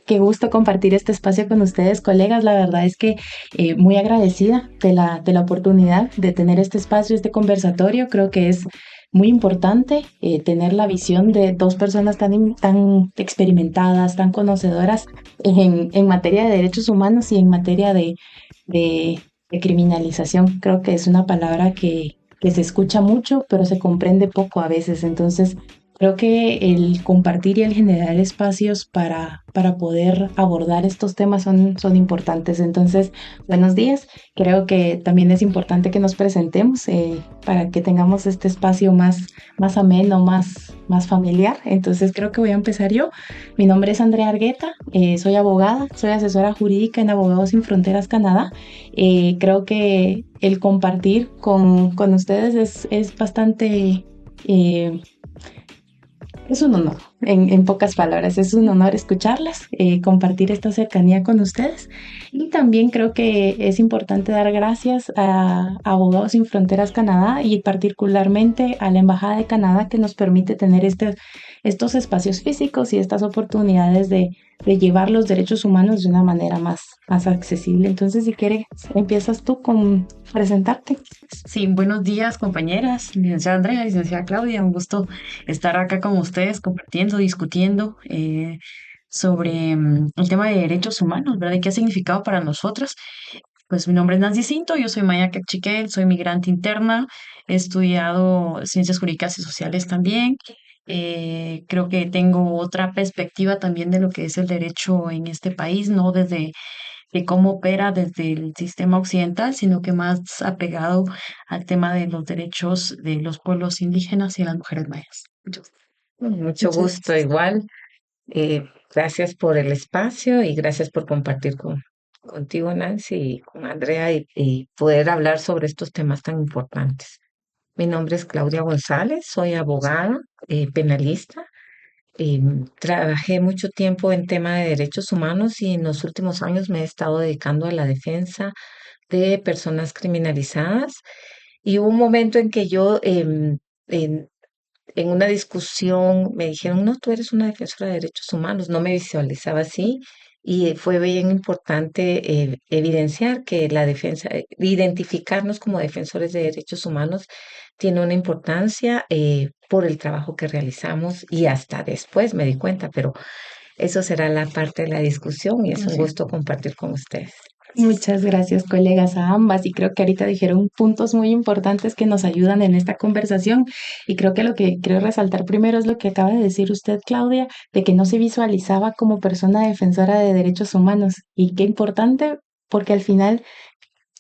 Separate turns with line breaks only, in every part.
qué gusto compartir este espacio con ustedes, colegas. La verdad es que muy agradecida de la oportunidad de tener este espacio, este conversatorio. Creo que es muy importante tener la visión de dos personas tan experimentadas, tan conocedoras en materia de derechos humanos y en materia de, de criminalización. Creo que es una palabra que se escucha mucho, pero se comprende poco a veces. Entonces, creo que el compartir y el generar espacios para poder abordar estos temas son importantes. Entonces, buenos días. Creo que también es importante que nos presentemos para que tengamos este espacio más ameno, más familiar. Entonces, creo que voy a empezar yo. Mi nombre es Andrea Argueta, soy abogada, soy asesora jurídica en Abogados Sin Fronteras Canadá. Creo que el compartir con ustedes es bastante... eh, es un honor, en pocas palabras, es un honor escucharlas, compartir esta cercanía con ustedes. Y también creo que es importante dar gracias a Abogados Sin Fronteras Canadá y particularmente a la Embajada de Canadá que nos permite tener estos espacios físicos y estas oportunidades de llevar los derechos humanos de una manera más accesible. Entonces, si quieres, empiezas tú con presentarte.
Sí, buenos días, compañeras, licenciada Andrea, licenciada Claudia, un gusto estar acá con ustedes compartiendo, discutiendo sobre el tema de derechos humanos, ¿verdad? ¿Y qué ha significado para nosotras? Pues mi nombre es Nancy Cinto, yo soy maya cachiquel, soy migrante interna, he estudiado ciencias jurídicas y sociales también. Creo que tengo otra perspectiva también de lo que es el derecho en este país, no desde de cómo opera desde el sistema occidental, sino que más apegado al tema de los derechos de los pueblos indígenas y las mujeres mayas.
Mucho
Muchas
gusto
gracias.
igual. Gracias por el espacio y gracias por compartir contigo, Nancy, y con Andrea y poder hablar sobre estos temas tan importantes. Mi nombre es Claudia González, soy abogada, penalista. Trabajé mucho tiempo en tema de derechos humanos y en los últimos años me he estado dedicando a la defensa de personas criminalizadas. Y hubo un momento en que yo en una discusión me dijeron, no, tú eres una defensora de derechos humanos, no me visualizaba así y fue bien importante evidenciar que la defensa, identificarnos como defensores de derechos humanos tiene una importancia por el trabajo que realizamos y hasta después me di cuenta, pero eso será la parte de la discusión y es un
Así es.
gusto compartir con ustedes.
Muchas gracias, colegas, a ambas. Y creo que ahorita dijeron puntos muy importantes que nos ayudan en esta conversación. Y creo que lo que quiero resaltar primero es lo que acaba de decir usted, Claudia, de que no se visualizaba como persona defensora de derechos humanos. Y qué importante, porque al final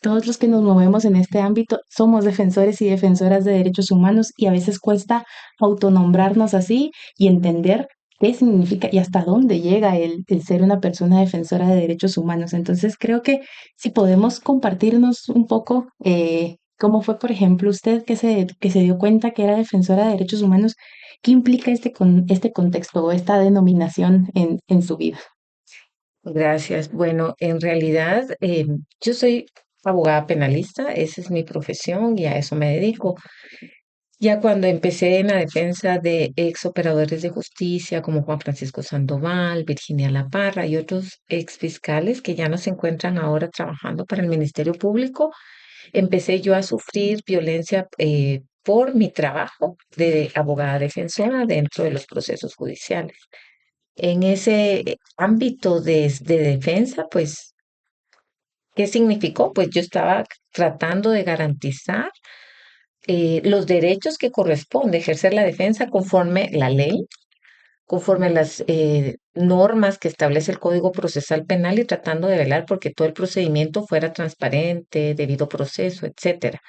todos los que nos movemos en este ámbito somos defensores y defensoras de derechos humanos y a veces cuesta autonombrarnos así y entender qué significa y hasta dónde llega el ser una persona defensora de derechos humanos. Entonces creo que si podemos compartirnos un poco cómo fue, por ejemplo, usted que se dio cuenta que era defensora de derechos humanos, ¿qué implica este contexto o esta denominación en su vida?
Gracias. Bueno, en realidad yo soy abogada penalista, esa es mi profesión y a eso me dedico. Ya cuando empecé en la defensa de ex operadores de justicia como Juan Francisco Sandoval, Virginia La Parra y otros ex fiscales que ya no se encuentran ahora trabajando para el Ministerio Público, empecé yo a sufrir violencia por mi trabajo de abogada defensora dentro de los procesos judiciales. En ese ámbito de defensa, pues, ¿qué significó? Pues yo estaba tratando de garantizar los derechos que corresponde ejercer la defensa conforme la ley, conforme las normas que establece el Código Procesal Penal y tratando de velar porque todo el procedimiento fuera transparente, debido proceso, etcétera.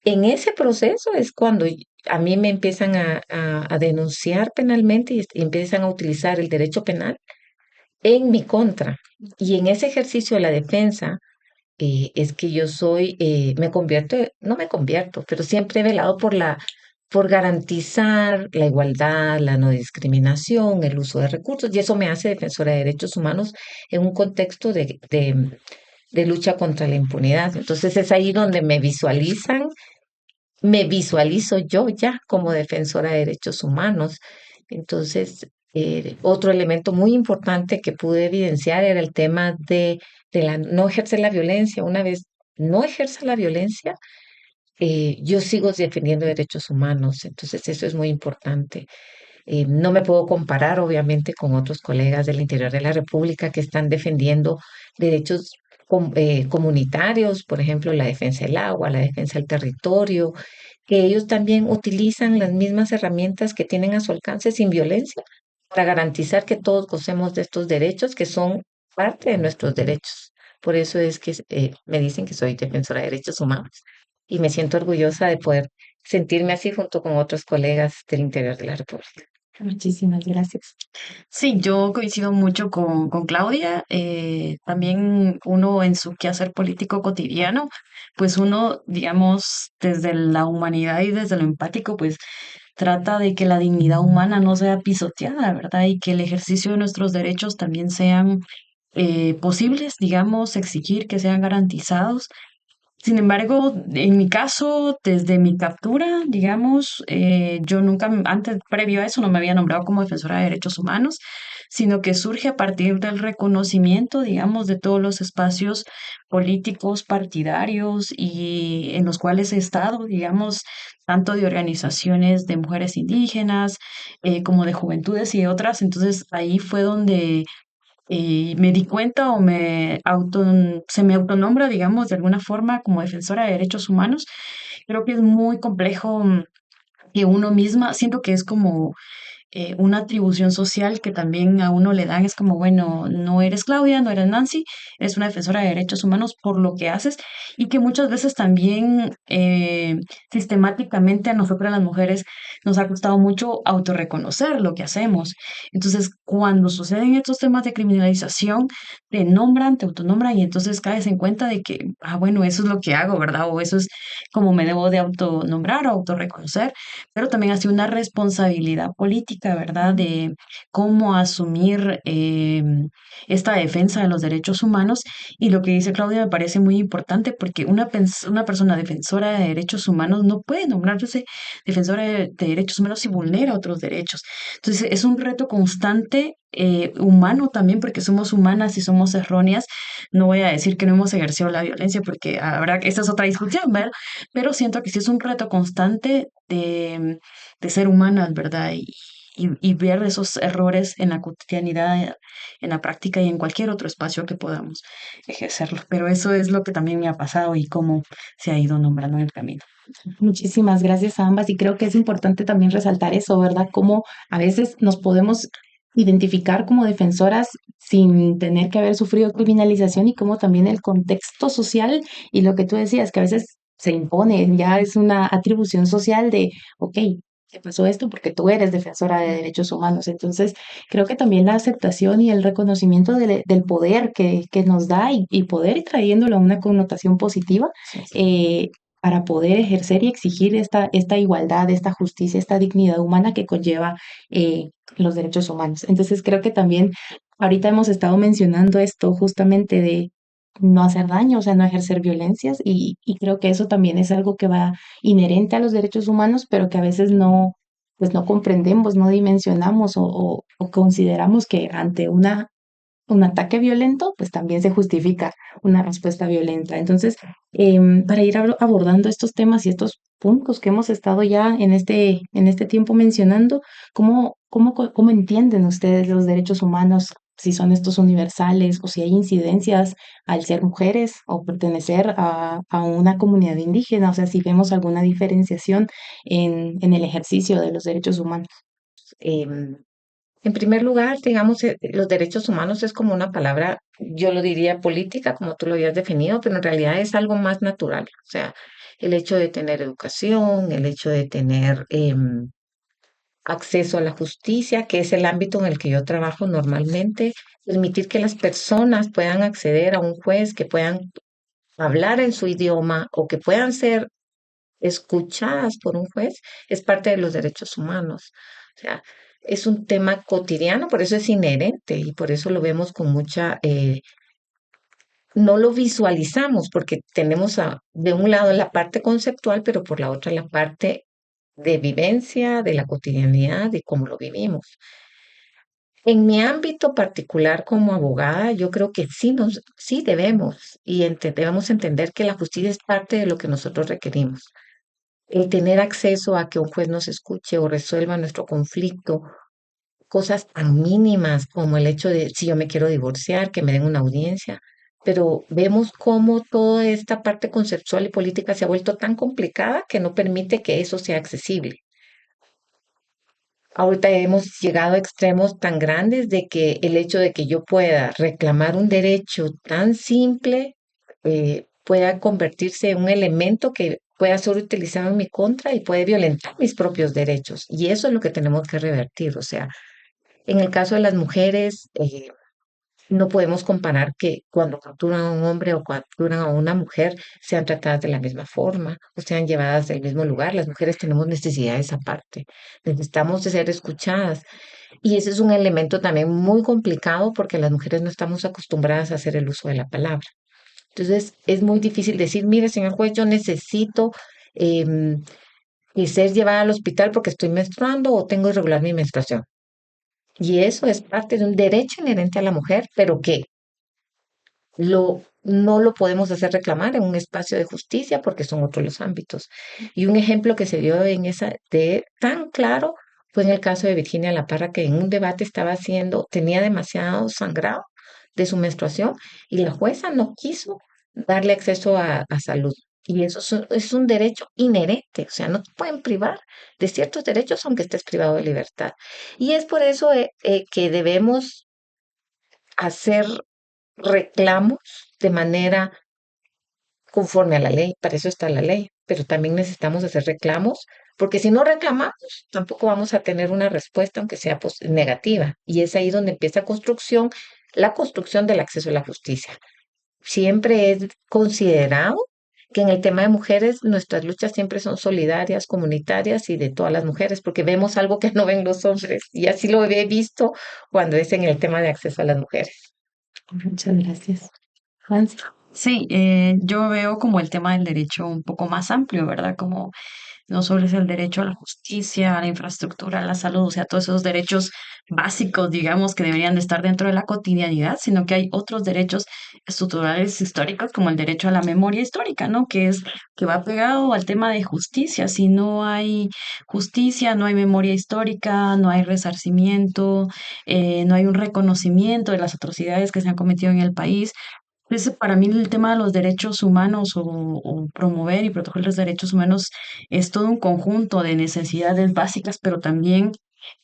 En ese proceso es cuando a mí me empiezan a denunciar penalmente y empiezan a utilizar el derecho penal en mi contra. Y en ese ejercicio de la defensa, es que yo soy, me convierto, no me convierto, pero siempre he velado por garantizar la igualdad, la no discriminación, el uso de recursos, y eso me hace defensora de derechos humanos en un contexto de lucha contra la impunidad. Entonces es ahí donde me visualizan, me visualizo yo ya como defensora de derechos humanos. Entonces, Otro elemento muy importante que pude evidenciar era el tema de no ejercer la violencia. Una vez no ejerza la violencia, yo sigo defendiendo derechos humanos, entonces eso es muy importante. No me puedo comparar, obviamente, con otros colegas del interior de la República que están defendiendo derechos comunitarios, por ejemplo, la defensa del agua, la defensa del territorio, que ellos también utilizan las mismas herramientas que tienen a su alcance sin violencia para garantizar que todos gocemos de estos derechos que son parte de nuestros derechos. Por eso es que me dicen que soy defensora de derechos humanos y me siento orgullosa de poder sentirme así junto con otros colegas del interior de la República.
Muchísimas gracias.
Sí, yo coincido mucho con Claudia. También uno en su quehacer político cotidiano, pues uno, digamos, desde la humanidad y desde lo empático, pues trata de que la dignidad humana no sea pisoteada, ¿verdad? Y que el ejercicio de nuestros derechos también sean posibles, digamos, exigir que sean garantizados. Sin embargo, en mi caso, desde mi captura, digamos, yo nunca, antes, previo a eso, no me había nombrado como defensora de derechos humanos, sino que surge a partir del reconocimiento, digamos, de todos los espacios políticos, partidarios y en los cuales he estado, digamos, tanto de organizaciones de mujeres indígenas, como de juventudes y de otras. Entonces, ahí fue donde y me di cuenta o se me autonombra, digamos, de alguna forma como defensora de derechos humanos. Creo que es muy complejo que uno misma, siento que es como una atribución social que también a uno le dan, es como, bueno, no eres Claudia, no eres Nancy, eres una defensora de derechos humanos por lo que haces y que muchas veces también sistemáticamente a nosotras las mujeres nos ha costado mucho autorreconocer lo que hacemos. Entonces, cuando suceden estos temas de criminalización, te nombran, te autonombran y entonces caes en cuenta de que, ah, bueno, eso es lo que hago, ¿verdad? O eso es como me debo de autonombrar o autorreconocer, pero también ha sido una responsabilidad política, ¿verdad? De cómo asumir esta defensa de los derechos humanos. Y lo que dice Claudia me parece muy importante porque una persona defensora de derechos humanos no puede nombrarse defensora de derechos humanos si vulnera otros derechos. Entonces, es un reto constante. Humano también porque somos humanas y somos erróneas, no voy a decir que no hemos ejercido la violencia porque habrá, esa es otra discusión, ¿verdad? Pero siento que sí es un reto constante de ser humanas, ¿verdad? Y ver esos errores en la cotidianidad, en la práctica y en cualquier otro espacio que podamos ejercerlo. Pero eso es lo que también me ha pasado y cómo se ha ido nombrando en el camino.
Muchísimas gracias a ambas y creo que es importante también resaltar eso, ¿verdad? Cómo a veces nos podemos identificar como defensoras sin tener que haber sufrido criminalización y cómo también el contexto social y lo que tú decías, que a veces se impone, ya es una atribución social de, ok, te pasó esto porque tú eres defensora de derechos humanos. Entonces, creo que también la aceptación y el reconocimiento del poder que nos da y poder y trayéndolo a una connotación positiva, eh, para poder ejercer y exigir esta igualdad, esta justicia, esta dignidad humana que conlleva los derechos humanos. Entonces creo que también ahorita hemos estado mencionando esto justamente de no hacer daño, o sea, no ejercer violencias y creo que eso también es algo que va inherente a los derechos humanos, pero que a veces no, pues no comprendemos, no dimensionamos o consideramos que ante un ataque violento, pues también se justifica una respuesta violenta. Entonces, para ir abordando estos temas y estos puntos que hemos estado ya en este tiempo mencionando, ¿cómo entienden ustedes los derechos humanos? Si son estos universales o si hay incidencias al ser mujeres o pertenecer a una comunidad indígena, o sea, si vemos alguna diferenciación en el ejercicio de los derechos humanos.
Em, en primer lugar, digamos, los derechos humanos es como una palabra, yo lo diría política, como tú lo habías definido, pero en realidad es algo más natural. O sea, el hecho de tener educación, el hecho de tener acceso a la justicia, que es el ámbito en el que yo trabajo normalmente, permitir que las personas puedan acceder a un juez, que puedan hablar en su idioma o que puedan ser escuchadas por un juez, es parte de los derechos humanos. O sea, es un tema cotidiano, por eso es inherente y por eso lo vemos con mucha, no lo visualizamos porque tenemos de un lado la parte conceptual, pero por la otra la parte de vivencia, de la cotidianidad, de cómo lo vivimos. En mi ámbito particular como abogada, yo creo que sí debemos y debemos entender que la justicia es parte de lo que nosotros requerimos. El tener acceso a que un juez nos escuche o resuelva nuestro conflicto, cosas tan mínimas como el hecho de si yo me quiero divorciar, que me den una audiencia, pero vemos cómo toda esta parte conceptual y política se ha vuelto tan complicada que no permite que eso sea accesible. Ahorita hemos llegado a extremos tan grandes de que el hecho de que yo pueda reclamar un derecho tan simple pueda convertirse en un elemento que pueda ser utilizado en mi contra y puede violentar mis propios derechos. Y eso es lo que tenemos que revertir. O sea, en el caso de las mujeres, no podemos comparar que cuando capturan a un hombre o capturan a una mujer sean tratadas de la misma forma o sean llevadas del mismo lugar. Las mujeres tenemos necesidades aparte. Necesitamos de ser escuchadas. Y ese es un elemento también muy complicado porque las mujeres no estamos acostumbradas a hacer el uso de la palabra. Entonces, es muy difícil decir, mire, señor juez, yo necesito em, ser llevada al hospital porque estoy menstruando o tengo irregular mi menstruación. Y eso es parte de un derecho inherente a la mujer, pero que no lo podemos hacer reclamar en un espacio de justicia porque son otros los ámbitos. Y un ejemplo que se dio en esa de tan claro fue en el caso de Virginia La Parra, que en un debate tenía demasiado sangrado de su menstruación y la jueza no quiso darle acceso a salud. Y eso es un derecho inherente, o sea, no te pueden privar de ciertos derechos aunque estés privado de libertad. Y es por eso que debemos hacer reclamos de manera conforme a la ley, para eso está la ley, pero también necesitamos hacer reclamos, porque si no reclamamos, tampoco vamos a tener una respuesta, aunque sea negativa. Y es ahí donde empieza la construcción del acceso a la justicia. Siempre es considerado que en el tema de mujeres nuestras luchas siempre son solidarias, comunitarias y de todas las mujeres, porque vemos algo que no ven los hombres. Y así lo he visto cuando es en el tema de acceso a las mujeres.
Muchas gracias. Juanse.
Sí, yo veo como el tema del derecho un poco más amplio, ¿verdad? Como no solo es el derecho a la justicia, a la infraestructura, a la salud, o sea, todos esos derechos básicos, digamos, que deberían de estar dentro de la cotidianidad, sino que hay otros derechos estructurales históricos, como el derecho a la memoria histórica, ¿no? Que va pegado al tema de justicia. Si no hay justicia, no hay memoria histórica, no hay resarcimiento, no hay un reconocimiento de las atrocidades que se han cometido en el país. Entonces, para mí el tema de los derechos humanos o promover y proteger los derechos humanos es todo un conjunto de necesidades básicas, pero también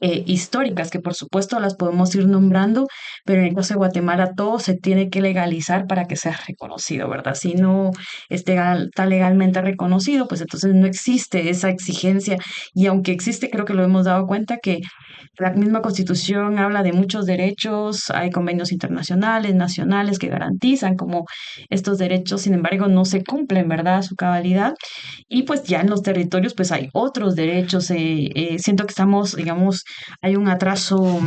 históricas, que por supuesto las podemos ir nombrando, pero en el caso de Guatemala todo se tiene que legalizar para que sea reconocido, ¿verdad? Si no está legalmente reconocido, pues entonces no existe esa exigencia y aunque existe, creo que lo hemos dado cuenta que la misma Constitución habla de muchos derechos, hay convenios internacionales, nacionales que garantizan como estos derechos, sin embargo, no se cumplen, ¿verdad? Su cabalidad. Y pues ya en los territorios, pues hay otros derechos. Siento que estamos, digamos, hay un atraso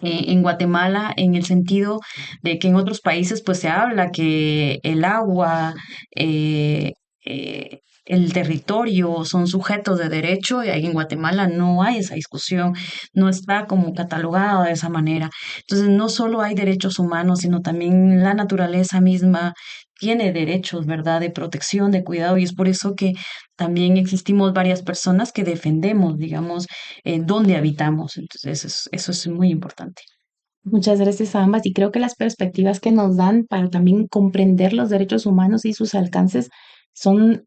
en Guatemala en el sentido de que en otros países pues se habla que el agua, eh, eh, el territorio son sujetos de derecho y ahí en Guatemala no hay esa discusión, no está como catalogada de esa manera. Entonces no solo hay derechos humanos, sino también la naturaleza misma tiene derechos, ¿verdad? De protección, de cuidado y es por eso que también existimos varias personas que defendemos, digamos, dónde habitamos. Entonces, eso es muy importante.
Muchas gracias a ambas y creo que las perspectivas que nos dan para también comprender los derechos humanos y sus alcances son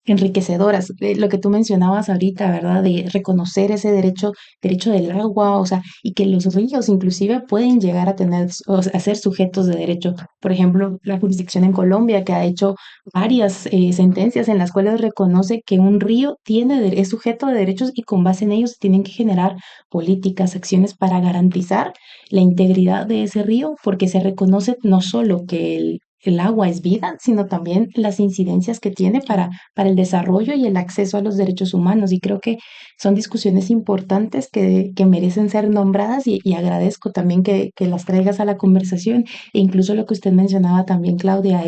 enriquecedoras. Lo que tú mencionabas ahorita, ¿verdad? De reconocer ese derecho del agua, o sea, y que los ríos inclusive pueden llegar a tener, o sea, a ser sujetos de derecho. Por ejemplo, la jurisdicción en Colombia que ha hecho varias sentencias en las cuales reconoce que un río es sujeto de derechos y con base en ellos se tienen que generar políticas, acciones para garantizar la integridad de ese río, porque se reconoce no solo que el agua es vida, sino también las incidencias que tiene para el desarrollo y el acceso a los derechos humanos. Y creo que son discusiones importantes que merecen ser nombradas y agradezco también que las traigas a la conversación. E incluso lo que usted mencionaba también, Claudia,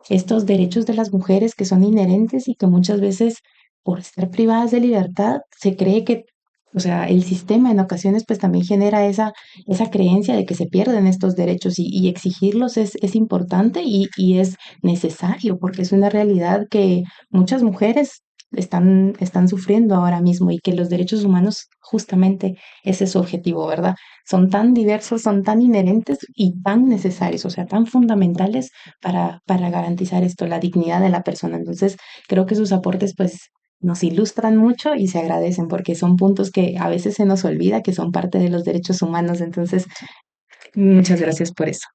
estos derechos de las mujeres que son inherentes y que muchas veces por estar privadas de libertad se cree que O sea, el sistema en ocasiones pues también genera esa creencia de que se pierden estos derechos y exigirlos es importante y es necesario porque es una realidad que muchas mujeres están sufriendo ahora mismo y que los derechos humanos justamente ese es su objetivo, ¿verdad? Son tan diversos, son tan inherentes y tan necesarios, o sea, tan fundamentales para garantizar esto, la dignidad de la persona. Entonces, creo que sus aportes pues nos ilustran mucho y se agradecen porque son puntos que a veces se nos olvida que son parte de los derechos humanos. Entonces, muchas gracias por eso.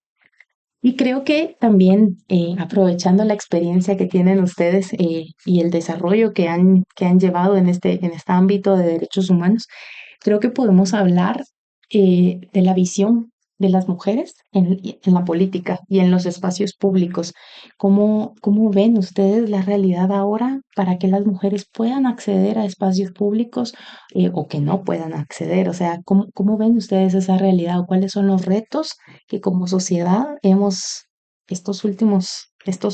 Y creo que también aprovechando la experiencia que tienen ustedes y el desarrollo que han llevado en este ámbito de derechos humanos, creo que podemos hablar de la visión de las mujeres en la política y en los espacios públicos. ¿Cómo ven ustedes la realidad ahora para que las mujeres puedan acceder a espacios públicos o que no puedan acceder? O sea, ¿cómo ven ustedes esa realidad o cuáles son los retos que como sociedad estos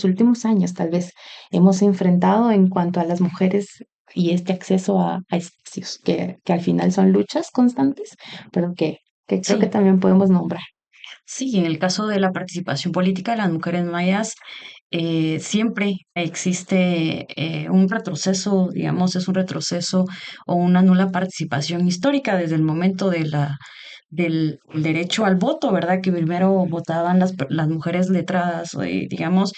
últimos años tal vez hemos enfrentado en cuanto a las mujeres y este acceso a espacios que al final son luchas constantes, pero que creo que
Sí,
también podemos nombrar?
sí, en el caso de la participación política de las mujeres mayas, siempre existe un retroceso, digamos, es un retroceso o una nula participación histórica desde el momento del derecho al voto, ¿verdad? Que primero votaban las mujeres letradas, digamos,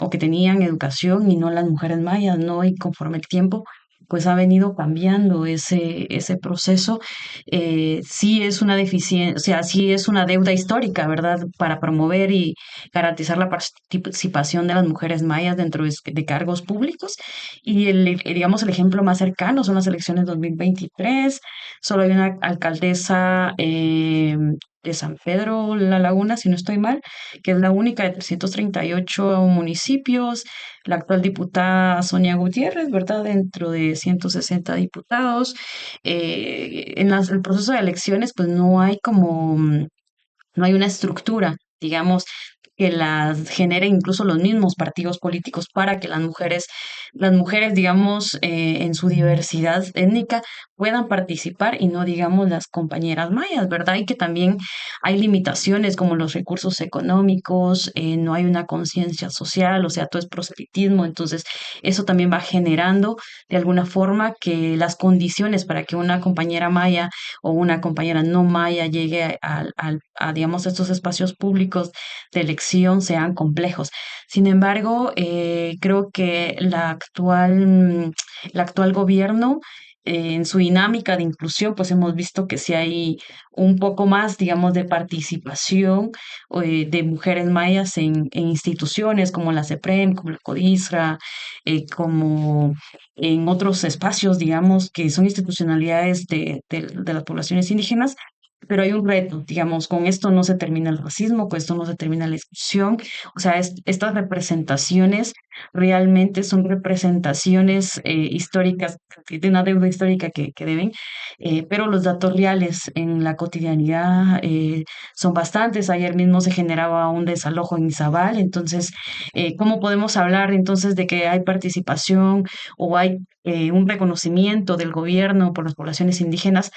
o que tenían educación y no las mujeres mayas, ¿no? Y conforme el tiempo pues ha venido cambiando ese proceso. Sí es una deficiencia, o sea, sí es una deuda histórica, ¿verdad? Para promover y garantizar la participación de las mujeres mayas dentro de cargos públicos. Y digamos, el ejemplo más cercano son las elecciones 2023. Solo hay una alcaldesa de San Pedro La Laguna, si no estoy mal, que es la única de 338 municipios. La actual diputada Sonia Gutiérrez, ¿verdad? Dentro de 160 diputados. El proceso de elecciones, pues no hay como no hay una estructura, digamos, que las genere incluso los mismos partidos políticos para que las mujeres, digamos, en su diversidad étnica puedan participar y no, digamos, las compañeras mayas, ¿verdad? Y que también hay limitaciones como los recursos económicos, no hay una conciencia social, o sea, todo es proselitismo, entonces eso también va generando de alguna forma que las condiciones para que una compañera maya o una compañera no maya llegue digamos, estos espacios públicos de elección sean complejos. Sin embargo, creo que el actual gobierno, en su dinámica de inclusión, pues hemos visto que sí hay un poco más, digamos, de participación de mujeres mayas en instituciones como la CEPREM, como la CODISRA, como en otros espacios, digamos, que son institucionalidades de las poblaciones indígenas, pero hay un reto, digamos, con esto no se termina el racismo, con esto no se termina la exclusión, o sea, estas representaciones realmente son representaciones históricas, de una deuda histórica que deben, pero los datos reales en la cotidianidad son bastantes. Ayer mismo se generaba un desalojo en Izabal, entonces, ¿cómo podemos hablar entonces de que hay participación o hay un reconocimiento del gobierno por las poblaciones indígenas?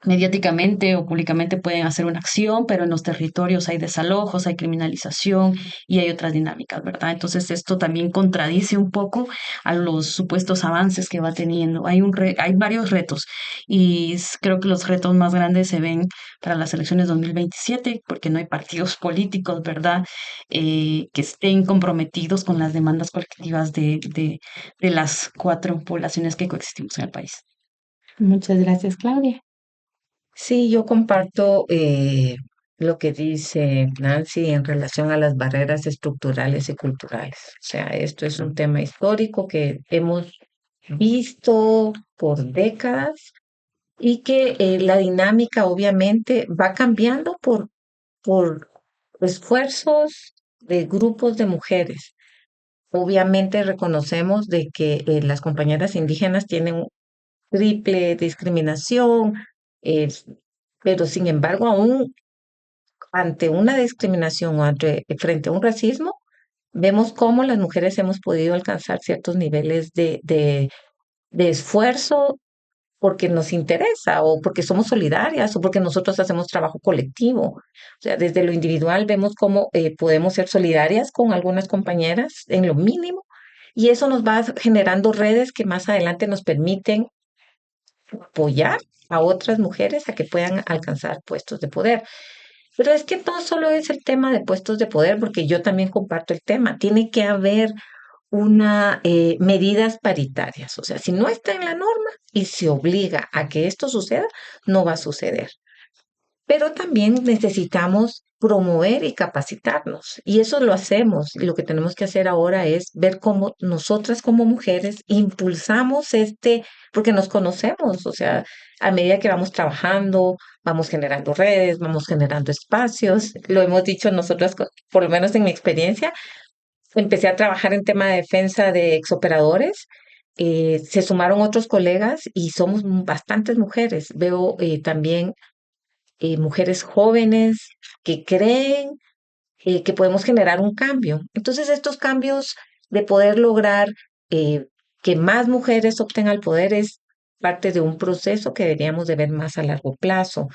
Mediáticamente o públicamente pueden hacer una acción, pero en los territorios hay desalojos, hay criminalización y hay otras dinámicas, ¿verdad? Entonces esto también contradice un poco a los supuestos avances que va teniendo. Hay varios retos y creo que los retos más grandes se ven para las elecciones 2027 porque no hay partidos políticos, ¿verdad? Que estén comprometidos con las demandas colectivas de las cuatro poblaciones que coexistimos en el país.
Muchas gracias, Claudia.
Sí, yo comparto lo que dice Nancy en relación a las barreras estructurales y culturales. O sea, esto es un tema histórico que hemos visto por décadas y que la dinámica obviamente va cambiando por esfuerzos de grupos de mujeres. Obviamente reconocemos de que las compañeras indígenas tienen triple discriminación, eh, pero sin embargo, aún ante una discriminación o frente a un racismo, vemos cómo las mujeres hemos podido alcanzar ciertos niveles de esfuerzo porque nos interesa o porque somos solidarias o porque nosotros hacemos trabajo colectivo. O sea, desde lo individual vemos cómo podemos ser solidarias con algunas compañeras en lo mínimo y eso nos va generando redes que más adelante nos permiten apoyar a otras mujeres a que puedan alcanzar puestos de poder. Pero es que no solo es el tema de puestos de poder, porque yo también comparto el tema. Tiene que haber una medidas paritarias. O sea, si no está en la norma y se obliga a que esto suceda, no va a suceder. Pero también necesitamos promover y capacitarnos. Y eso lo hacemos. Y lo que tenemos que hacer ahora es ver cómo nosotras como mujeres impulsamos porque nos conocemos. O sea, a medida que vamos trabajando, vamos generando redes, vamos generando espacios. Lo hemos dicho nosotras, por lo menos en mi experiencia, empecé a trabajar en tema de defensa de exoperadores. Se sumaron otros colegas y somos bastantes mujeres. Veo también mujeres jóvenes que creen que podemos generar un cambio. Entonces, estos cambios de poder lograr eh, que más mujeres obtengan el poder es parte de un proceso que deberíamos de ver más a largo plazo.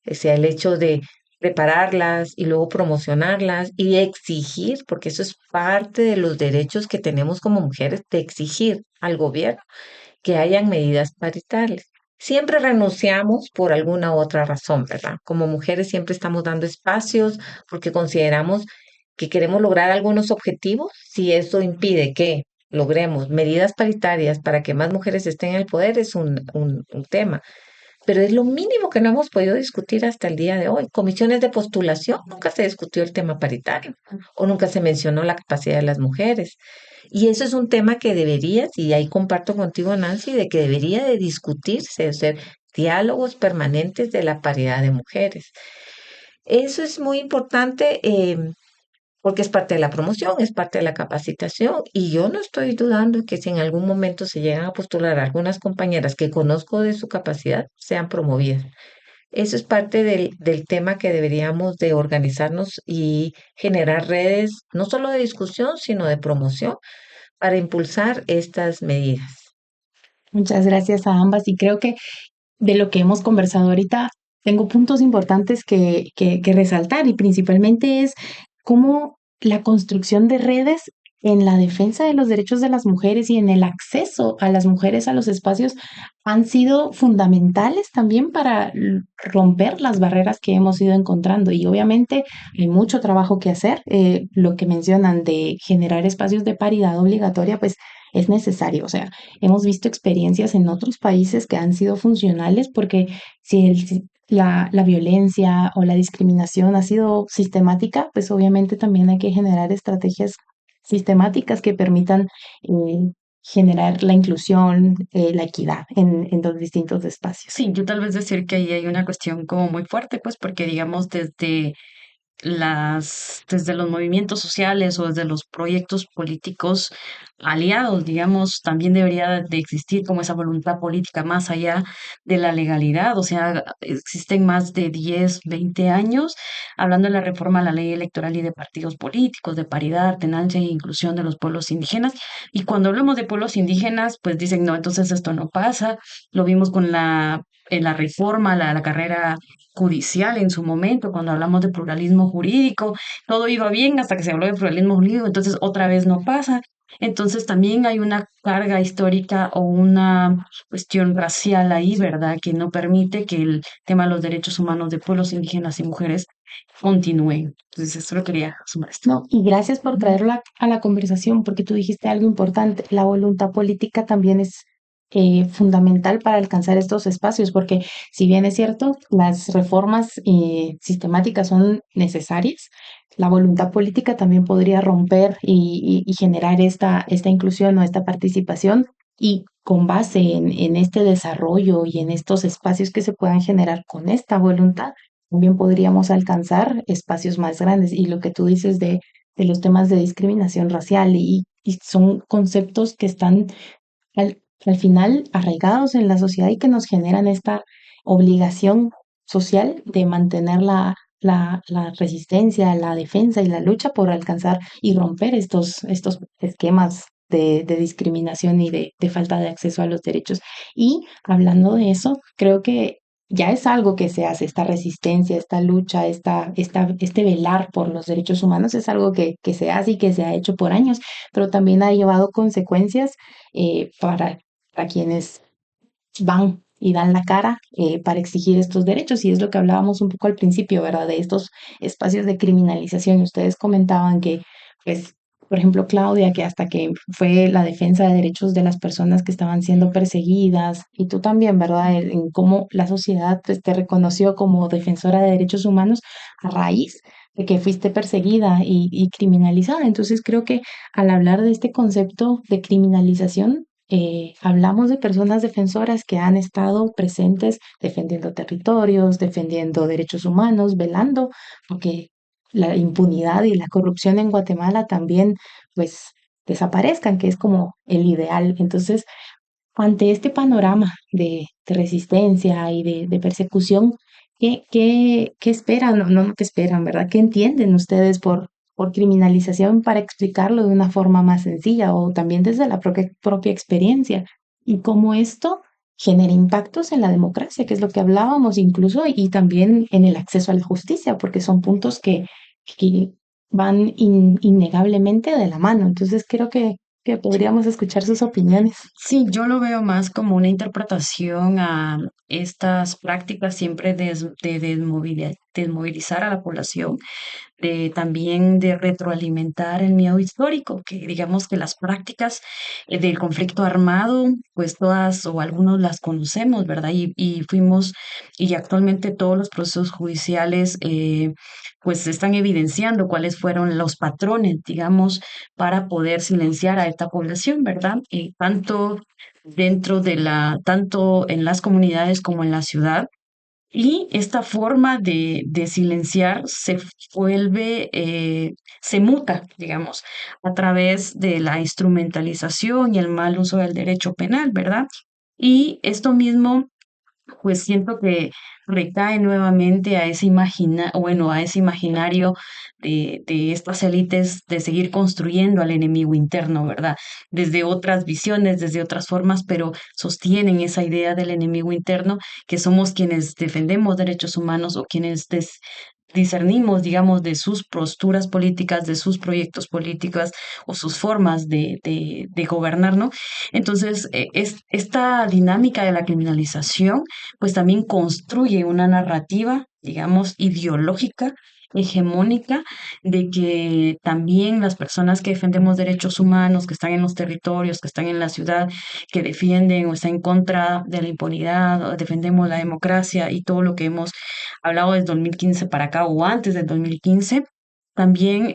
O sea, el hecho de prepararlas y luego promocionarlas y exigir, porque eso es parte de los derechos que tenemos como mujeres, de exigir al gobierno que hayan medidas paritarias. Siempre renunciamos por alguna otra razón, ¿verdad? Como mujeres siempre estamos dando espacios porque consideramos que queremos lograr algunos objetivos. Si eso impide que logremos medidas paritarias para que más mujeres estén en el poder, es un tema. Pero es lo mínimo que no hemos podido discutir hasta el día de hoy. Comisiones de postulación, nunca se discutió el tema paritario o nunca se mencionó la capacidad de las mujeres. Y eso es un tema que debería, y ahí comparto contigo, Nancy, de que debería de discutirse, o sea, diálogos permanentes de la paridad de mujeres. Eso es muy importante porque es parte de la promoción, es parte de la capacitación, y yo no estoy dudando que si en algún momento se llegan a postular algunas compañeras que conozco de su capacidad, sean promovidas. Eso es parte del tema que deberíamos de organizarnos y generar redes, no solo de discusión, sino de promoción para impulsar estas medidas.
Muchas gracias a ambas y creo que de lo que hemos conversado ahorita, tengo puntos importantes que resaltar y principalmente es cómo la construcción de redes en la defensa de los derechos de las mujeres y en el acceso a las mujeres a los espacios han sido fundamentales también para romper las barreras que hemos ido encontrando. Y obviamente hay mucho trabajo que hacer. Lo que mencionan de generar espacios de paridad obligatoria, pues es necesario. O sea, hemos visto experiencias en otros países que han sido funcionales porque si la violencia o la discriminación ha sido sistemática, pues obviamente también hay que generar estrategias sistemáticas que permitan generar la inclusión, la equidad en los distintos espacios.
Sí, yo tal vez decir que ahí hay una cuestión como muy fuerte, pues porque digamos desde los movimientos sociales o desde los proyectos políticos aliados, digamos, también debería de existir como esa voluntad política más allá de la legalidad. O sea, existen más de 10, 20 años hablando de la reforma a la ley electoral y de partidos políticos, de paridad, alternancia e inclusión de los pueblos indígenas. Y cuando hablamos de pueblos indígenas, pues dicen, no, entonces esto no pasa. Lo vimos con la reforma, la carrera judicial en su momento, cuando hablamos de pluralismo jurídico, todo iba bien hasta que se habló de pluralismo jurídico, entonces otra vez no pasa. Entonces también hay una carga histórica o una cuestión racial ahí, ¿verdad? Que no permite que el tema de los derechos humanos de pueblos indígenas y mujeres continúe. Entonces, eso lo quería sumar esto.
No, y gracias por traerla a la conversación, porque tú dijiste algo importante. La voluntad política también es fundamental para alcanzar estos espacios, porque si bien es cierto, las reformas sistemáticas son necesarias, la voluntad política también podría romper y generar esta inclusión o esta participación. Y con base en este desarrollo y en estos espacios que se puedan generar con esta voluntad, también podríamos alcanzar espacios más grandes. Y lo que tú dices de los temas de discriminación racial y son conceptos que están al final arraigados en la sociedad y que nos generan esta obligación social de mantener la resistencia, la defensa y la lucha por alcanzar y romper estos esquemas de discriminación y de falta de acceso a los derechos. Y hablando de eso, creo que ya es algo que se hace, esta resistencia, esta lucha, este velar por los derechos humanos es algo que se hace y que se ha hecho por años, pero también ha llevado consecuencias para quienes van y dan la cara para exigir estos derechos. Y es lo que hablábamos un poco al principio, ¿verdad? De estos espacios de criminalización. Ustedes comentaban que, pues, por ejemplo, Claudia, que hasta que fue la defensa de derechos de las personas que estaban siendo perseguidas, y tú también, ¿verdad? En cómo la sociedad pues, te reconoció como defensora de derechos humanos a raíz de que fuiste perseguida y criminalizada. Entonces creo que al hablar de este concepto de criminalización, hablamos de personas defensoras que han estado presentes defendiendo territorios, defendiendo derechos humanos, velando porque la impunidad y la corrupción en Guatemala también, pues, desaparezcan, que es como el ideal. Entonces, ante este panorama de resistencia y de persecución, ¿qué esperan? No, ¿qué esperan, verdad? ¿Qué entienden ustedes por criminalización para explicarlo de una forma más sencilla o también desde la propia experiencia? Y cómo esto genera impactos en la democracia, que es lo que hablábamos incluso, y también en el acceso a la justicia, porque son puntos que van innegablemente de la mano. Entonces, creo que podríamos escuchar sus opiniones.
Sí, yo lo veo más como una interpretación a estas prácticas siempre de desmovilizar a la población, de también de retroalimentar el miedo histórico, que digamos que las prácticas del conflicto armado, pues todas o algunos las conocemos, ¿verdad? Y fuimos, y actualmente todos los procesos judiciales, pues están evidenciando cuáles fueron los patrones, digamos, para poder silenciar a esta población, ¿verdad? Y tanto en las comunidades como en la ciudad. Y esta forma de silenciar se muta, digamos, a través de la instrumentalización y el mal uso del derecho penal, ¿verdad? Y esto mismo pues siento que recae nuevamente a a ese imaginario de estas élites de seguir construyendo al enemigo interno, ¿verdad? Desde otras visiones, desde otras formas, pero sostienen esa idea del enemigo interno, que somos quienes defendemos derechos humanos o quienes discernimos, digamos, de sus posturas políticas, de sus proyectos políticos o sus formas de gobernar, ¿no? Entonces, esta dinámica de la criminalización pues también construye una narrativa, digamos, ideológica, hegemónica, de que también las personas que defendemos derechos humanos, que están en los territorios, que están en la ciudad, que defienden o están en contra de la impunidad, o defendemos la democracia y todo lo que hemos hablado desde 2015 para acá o antes del 2015, también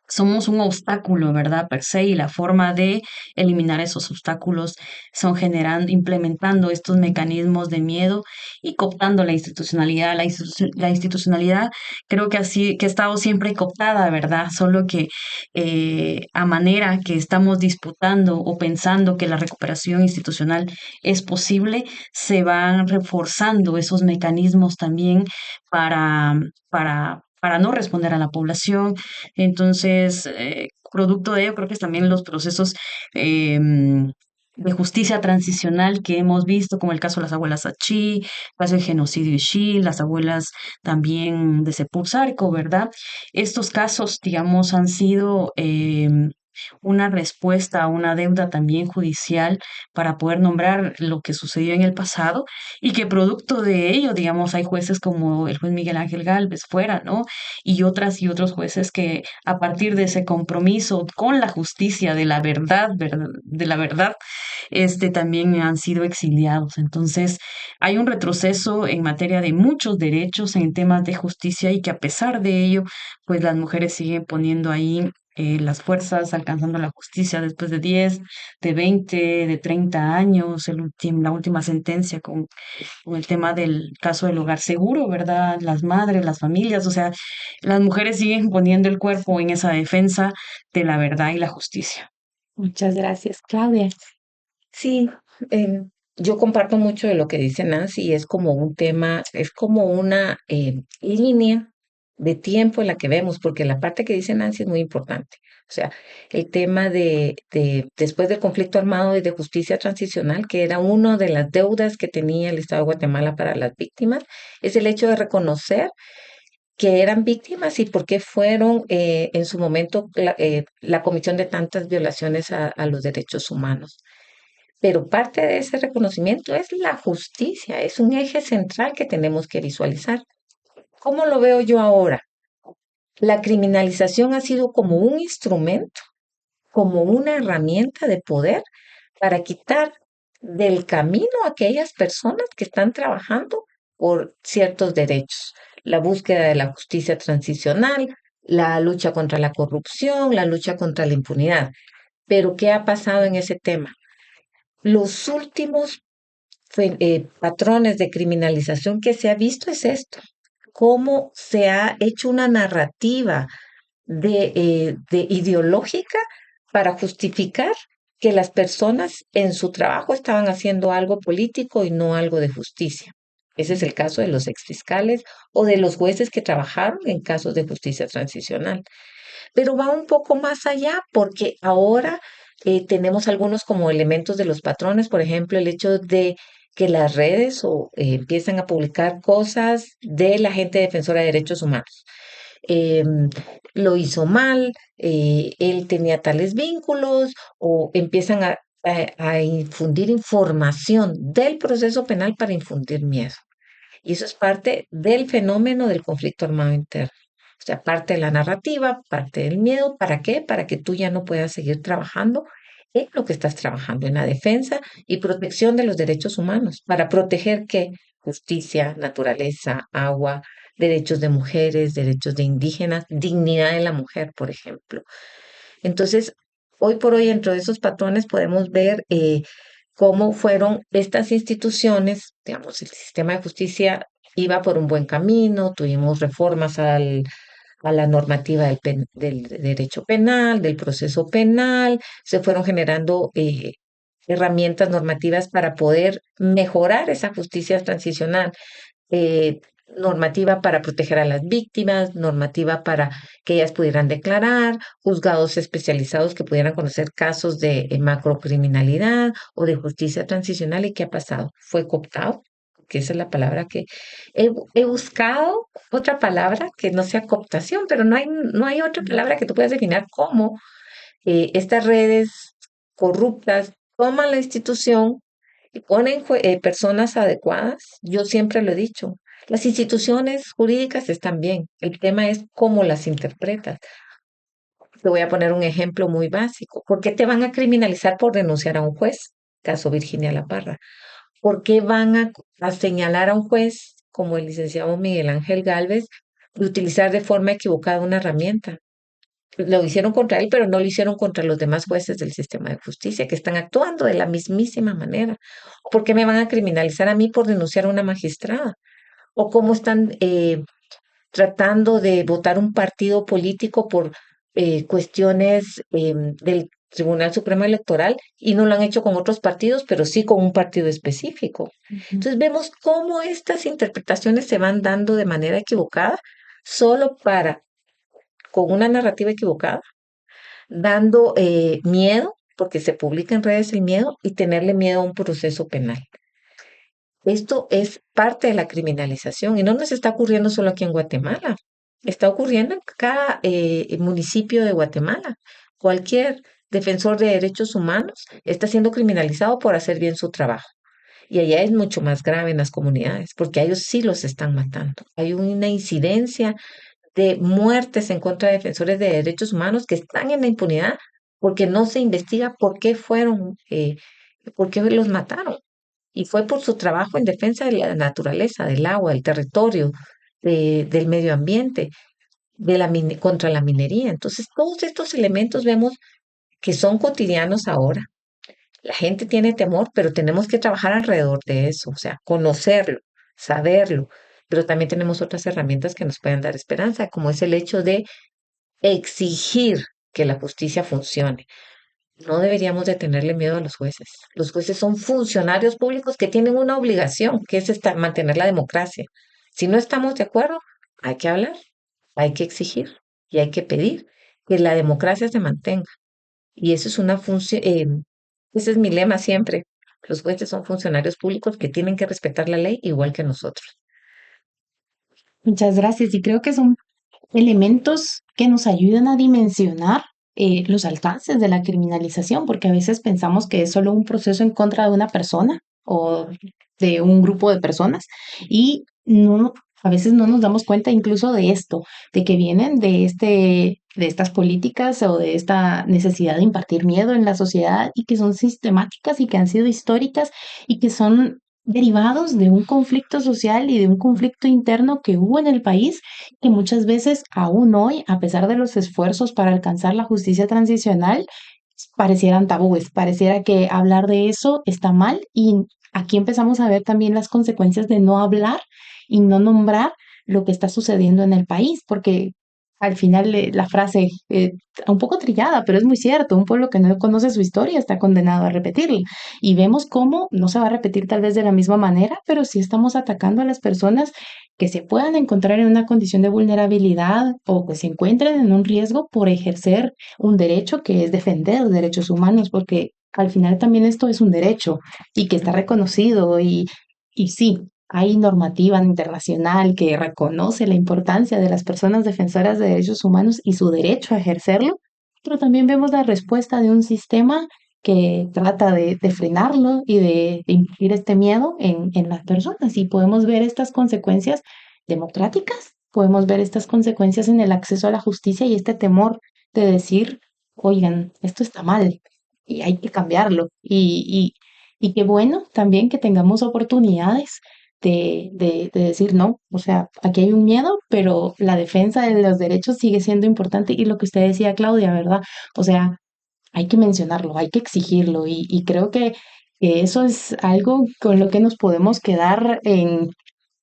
somos un obstáculo, ¿verdad? Per se, y la forma de eliminar esos obstáculos son implementando estos mecanismos de miedo y cooptando la institucionalidad. La institucionalidad creo que que ha estado siempre cooptada, ¿verdad? Solo que a manera que estamos disputando o pensando que la recuperación institucional es posible, se van reforzando esos mecanismos también para no responder a la población. Entonces, producto de ello, creo que es también los procesos de justicia transicional que hemos visto, como el caso de las abuelas Achí, el caso del genocidio Ixí, las abuelas también de Sepulsarco, ¿verdad? Estos casos, digamos, han sido una respuesta a una deuda también judicial para poder nombrar lo que sucedió en el pasado y que producto de ello, digamos, hay jueces como el juez Miguel Ángel Gálvez fuera, ¿no? Y otras y otros jueces que a partir de ese compromiso con la justicia de la verdad, también han sido exiliados. Entonces, hay un retroceso en materia de muchos derechos en temas de justicia y que a pesar de ello, pues las mujeres siguen poniendo ahí las fuerzas, alcanzando la justicia después de 10, de 20, de 30 años, la última sentencia con el tema del caso del hogar seguro, ¿verdad? Las madres, las familias, o sea, las mujeres siguen poniendo el cuerpo en esa defensa de la verdad y la justicia.
Muchas gracias, Claudia.
Sí, yo comparto mucho de lo que dice Nancy y es como un tema, es como una línea de tiempo en la que vemos, porque la parte que dice Nancy es muy importante. O sea, el tema de después del conflicto armado y de justicia transicional, que era una de las deudas que tenía el Estado de Guatemala para las víctimas, es el hecho de reconocer que eran víctimas y por qué fueron en su momento la comisión de tantas violaciones a los derechos humanos. Pero parte de ese reconocimiento es la justicia, es un eje central que tenemos que visualizar. ¿Cómo lo veo yo ahora? La criminalización ha sido como un instrumento, como una herramienta de poder para quitar del camino a aquellas personas que están trabajando por ciertos derechos. La búsqueda de la justicia transicional, la lucha contra la corrupción, la lucha contra la impunidad. Pero ¿qué ha pasado en ese tema? Los últimos patrones de criminalización que se ha visto es esto, cómo se ha hecho una narrativa de ideológica para justificar que las personas en su trabajo estaban haciendo algo político y no algo de justicia. Ese es el caso de los exfiscales o de los jueces que trabajaron en casos de justicia transicional. Pero va un poco más allá porque ahora tenemos algunos como elementos de los patrones, por ejemplo, el hecho de que las redes empiezan a publicar cosas de la gente defensora de derechos humanos. Lo hizo mal, él tenía tales vínculos, o empiezan a infundir información del proceso penal para infundir miedo. Y eso es parte del fenómeno del conflicto armado interno. O sea, parte de la narrativa, parte del miedo. ¿Para qué? Para que tú ya no puedas seguir trabajando en lo que estás trabajando, en la defensa y protección de los derechos humanos. ¿Para proteger qué? Justicia, naturaleza, agua, derechos de mujeres, derechos de indígenas, dignidad de la mujer, por ejemplo. Entonces, hoy por hoy, dentro de esos patrones podemos ver cómo fueron estas instituciones, digamos, el sistema de justicia iba por un buen camino, tuvimos reformas a la normativa del derecho penal, del proceso penal, se fueron generando herramientas normativas para poder mejorar esa justicia transicional. eh, Normativa para proteger a las víctimas, normativa para que ellas pudieran declarar, juzgados especializados que pudieran conocer casos de macrocriminalidad o de justicia transicional. ¿Y qué ha pasado? Fue cooptado, que esa es la palabra que he buscado, otra palabra que no sea cooptación, pero no hay otra palabra que tú puedas definir como estas redes corruptas toman la institución y ponen personas adecuadas. Yo siempre lo he dicho, las instituciones jurídicas están bien, el tema es cómo las interpretas. Te voy a poner un ejemplo muy básico. ¿Por qué te van a criminalizar por denunciar a un juez? Caso Virginia La Parra. ¿Por qué van a señalar a un juez como el licenciado Miguel Ángel Gálvez de utilizar de forma equivocada una herramienta? Lo hicieron contra él, pero no lo hicieron contra los demás jueces del sistema de justicia, que están actuando de la mismísima manera. ¿Por qué me van a criminalizar a mí por denunciar a una magistrada? ¿O cómo están tratando de votar un partido político por cuestiones del Tribunal Supremo Electoral y no lo han hecho con otros partidos, pero sí con un partido específico?
Ujú.
Entonces vemos cómo estas interpretaciones se van dando de manera equivocada solo para, con una narrativa equivocada, dando miedo, porque se publica en redes el miedo, y tenerle miedo a un proceso penal. Esto es parte de la criminalización y no nos está ocurriendo solo aquí en Guatemala, está ocurriendo en cada municipio de Guatemala. Cualquier defensor de derechos humanos está siendo criminalizado por hacer bien su trabajo. Y allá es mucho más grave en las comunidades, porque a ellos sí los están matando. Hay una incidencia de muertes en contra de defensores de derechos humanos que están en la impunidad porque no se investiga por qué los mataron. Y fue por su trabajo en defensa de la naturaleza, del agua, del territorio, del medio ambiente, contra la minería. Entonces, todos estos elementos vemos que son cotidianos ahora. La gente tiene temor, pero tenemos que trabajar alrededor de eso, o sea, conocerlo, saberlo, pero también tenemos otras herramientas que nos pueden dar esperanza, como es el hecho de exigir que la justicia funcione. No deberíamos de tenerle miedo a los jueces. Los jueces son funcionarios públicos que tienen una obligación, que es mantener la democracia. Si no estamos de acuerdo, hay que hablar. hay que exigir y hay que pedir que la democracia se mantenga. Y eso es una función, ese es mi lema siempre. Los jueces son funcionarios públicos que tienen que respetar la ley igual que nosotros.
Muchas gracias. Y creo que son elementos que nos ayudan a dimensionar los alcances de la criminalización, porque a veces pensamos que es solo un proceso en contra de una persona o de un grupo de personas y no, a veces no nos damos cuenta incluso de esto, de que vienen de estas políticas o de esta necesidad de impartir miedo en la sociedad y que son sistemáticas y que han sido históricas y que son derivados de un conflicto social y de un conflicto interno que hubo en el país que muchas veces aún hoy, a pesar de los esfuerzos para alcanzar la justicia transicional, parecieran tabúes, pareciera que hablar de eso está mal y aquí empezamos a ver también las consecuencias de no hablar y no nombrar lo que está sucediendo en el país, porque al final la frase, un poco trillada, pero es muy cierto, un pueblo que no conoce su historia está condenado a repetirla. Y vemos cómo no se va a repetir tal vez de la misma manera, pero sí estamos atacando a las personas que se puedan encontrar en una condición de vulnerabilidad o que se encuentren en un riesgo por ejercer un derecho que es defender los derechos humanos, porque al final también esto es un derecho y que está reconocido y sí, hay normativa internacional que reconoce la importancia de las personas defensoras de derechos humanos y su derecho a ejercerlo, pero también vemos la respuesta de un sistema que trata de frenarlo y de infligir este miedo en las personas. Y podemos ver estas consecuencias democráticas, podemos ver estas consecuencias en el acceso a la justicia y este temor de decir, oigan, esto está mal y hay que cambiarlo. Y qué bueno también que tengamos oportunidades de decir no, o sea, aquí hay un miedo, pero la defensa de los derechos sigue siendo importante y lo que usted decía, Claudia, ¿verdad? O sea, hay que mencionarlo, hay que exigirlo y creo que eso es algo con lo que nos podemos quedar en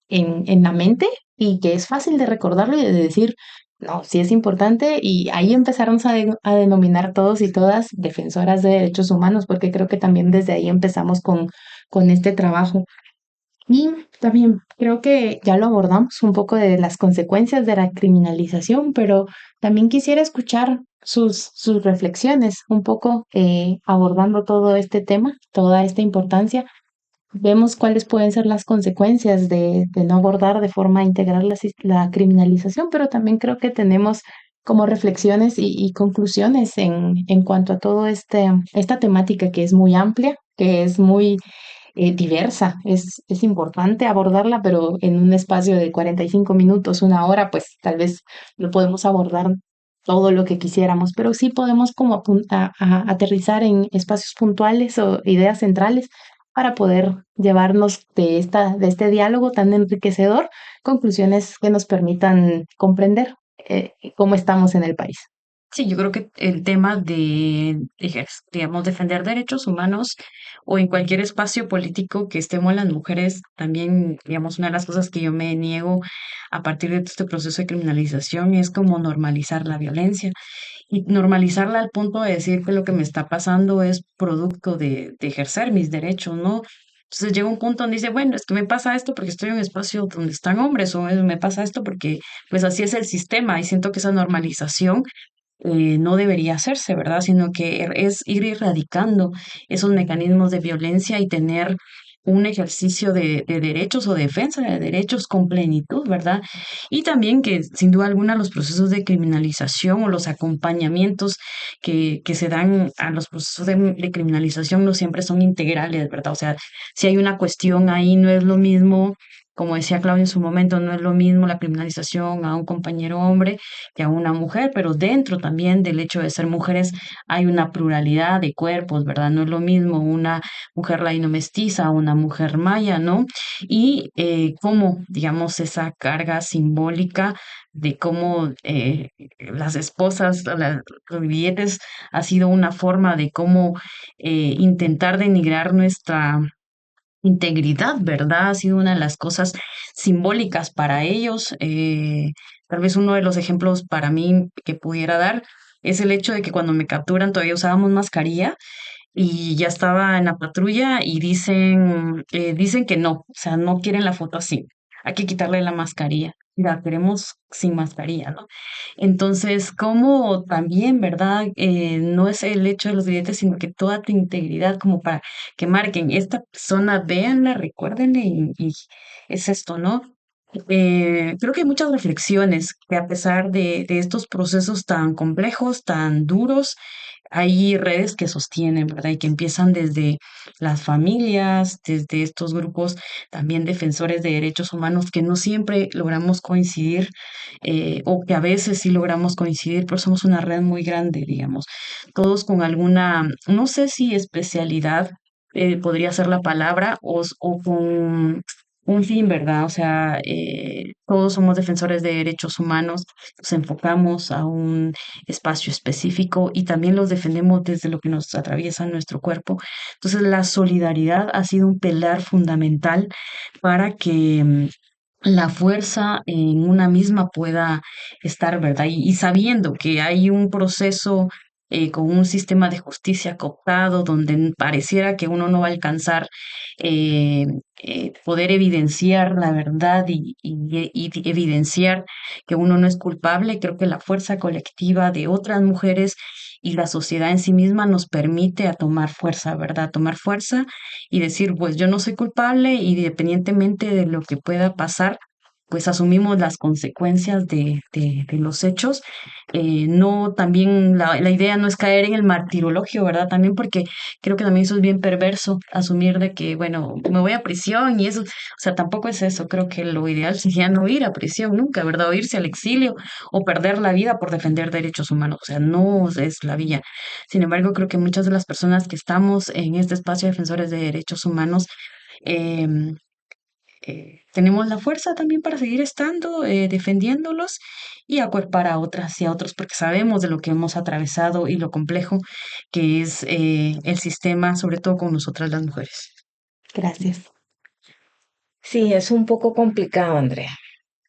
la mente y que es fácil de recordarlo y de decir, no, sí es importante y ahí empezaremos a denominar todos y todas defensoras de derechos humanos, porque creo que también desde ahí empezamos con este trabajo. Y también creo que ya lo abordamos un poco de las consecuencias de la criminalización, pero también quisiera escuchar sus reflexiones, un poco abordando todo este tema, toda esta importancia. Vemos cuáles pueden ser las consecuencias de no abordar de forma integral la criminalización, pero también creo que tenemos como reflexiones y conclusiones en cuanto a todo esta temática que es muy amplia, que es muy diversa. Es importante abordarla, pero en un espacio de 45 minutos, una hora, pues tal vez no podemos abordar todo lo que quisiéramos, pero sí podemos como aterrizar en espacios puntuales o ideas centrales para poder llevarnos de este diálogo tan enriquecedor conclusiones que nos permitan comprender cómo estamos en el país.
Sí, yo creo que el tema digamos, defender derechos humanos o en cualquier espacio político que estemos las mujeres, también, digamos, una de las cosas que yo me niego a partir de todo este proceso de criminalización es como normalizar la violencia y normalizarla al punto de decir que lo que me está pasando es producto de ejercer mis derechos, ¿no? Entonces llega un punto donde dice, bueno, es que me pasa esto porque estoy en un espacio donde están hombres, o me pasa esto porque pues así es el sistema, y siento que esa normalización no debería hacerse, ¿verdad? Sino que es ir erradicando esos mecanismos de violencia y tener un ejercicio de derechos o defensa de derechos con plenitud, ¿verdad? Y también que sin duda alguna los procesos de criminalización o los acompañamientos que se dan a los procesos de criminalización no siempre son integrales, ¿verdad? O sea, si hay una cuestión ahí, no es lo mismo, como decía Claudia en su momento, no es lo mismo la criminalización a un compañero hombre que a una mujer, pero dentro también del hecho de ser mujeres hay una pluralidad de cuerpos, ¿verdad? No es lo mismo una mujer laino mestiza a una mujer maya, ¿no? Y cómo, digamos, esa carga simbólica de cómo las esposas, los billetes, ha sido una forma de cómo intentar denigrar nuestra integridad, ¿verdad? Ha sido una de las cosas simbólicas para ellos. Tal vez uno de los ejemplos para mí que pudiera dar es el hecho de que cuando me capturan todavía usábamos mascarilla y ya estaba en la patrulla y dicen que no, o sea, no quieren la foto así, hay que quitarle la mascarilla. la queremos sin mascarilla, ¿no? Entonces, como también, ¿verdad? No es el hecho de los billetes, sino que toda tu integridad, como para que marquen, esta persona, véanla, recuérdenle, y es esto, ¿no? Creo que hay muchas reflexiones que a pesar de estos procesos tan complejos, tan duros, hay redes que sostienen, ¿verdad? Y que empiezan desde las familias, desde estos grupos también defensores de derechos humanos que no siempre logramos coincidir, o que a veces sí logramos coincidir, pero somos una red muy grande, digamos, todos con alguna, no sé si especialidad, podría ser la palabra, o con un fin, ¿verdad? O sea, todos somos defensores de derechos humanos, nos enfocamos a un espacio específico y también los defendemos desde lo que nos atraviesa en nuestro cuerpo. Entonces, la solidaridad ha sido un pilar fundamental para que la fuerza en una misma pueda estar, ¿verdad? Y sabiendo que hay un proceso, con un sistema de justicia cooptado, donde pareciera que uno no va a alcanzar, poder evidenciar la verdad, y evidenciar que uno no es culpable. Creo que la fuerza colectiva de otras mujeres y la sociedad en sí misma nos permite a tomar fuerza, ¿verdad? Tomar fuerza y decir, pues yo no soy culpable, y independientemente de lo que pueda pasar, pues asumimos las consecuencias de los hechos. No, también la idea no es caer en el martirologio, ¿verdad? También porque creo que también eso es bien perverso, asumir de que, bueno, me voy a prisión y eso, o sea, tampoco es eso. Creo que lo ideal sería no ir a prisión nunca, ¿verdad? O irse al exilio o perder la vida por defender derechos humanos, o sea, no es la vía. Sin embargo, creo que muchas de las personas que estamos en este espacio de defensores de derechos humanos, em, tenemos la fuerza también para seguir estando, defendiéndolos, y acuerpar a otras y a otros, porque sabemos de lo que hemos atravesado y lo complejo que es, el sistema, sobre todo con nosotras las mujeres.
Gracias.
Sí, es un poco complicado, Andrea.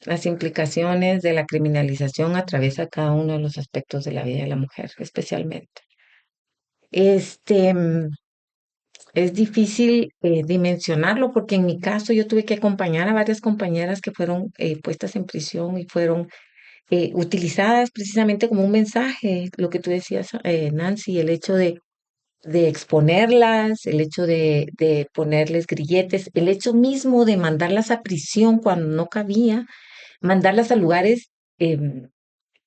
Las implicaciones de la criminalización atraviesa cada uno de los aspectos de la vida de la mujer, especialmente. Este, es difícil dimensionarlo porque en mi caso yo tuve que acompañar a varias compañeras que fueron puestas en prisión y fueron utilizadas precisamente como un mensaje, lo que tú decías, Nancy, el hecho de exponerlas, el hecho de ponerles grilletes, el hecho mismo de mandarlas a prisión cuando no cabía, mandarlas a lugares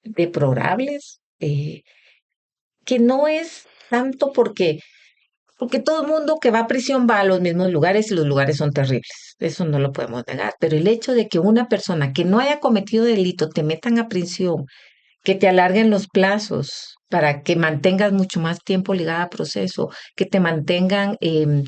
deplorables, que no es tanto porque todo el mundo que va a prisión va a los mismos lugares y los lugares son terribles. Eso no lo podemos negar. Pero el hecho de que una persona que no haya cometido delito te metan a prisión, que te alarguen los plazos para que mantengas mucho más tiempo ligada a proceso, que te mantengan en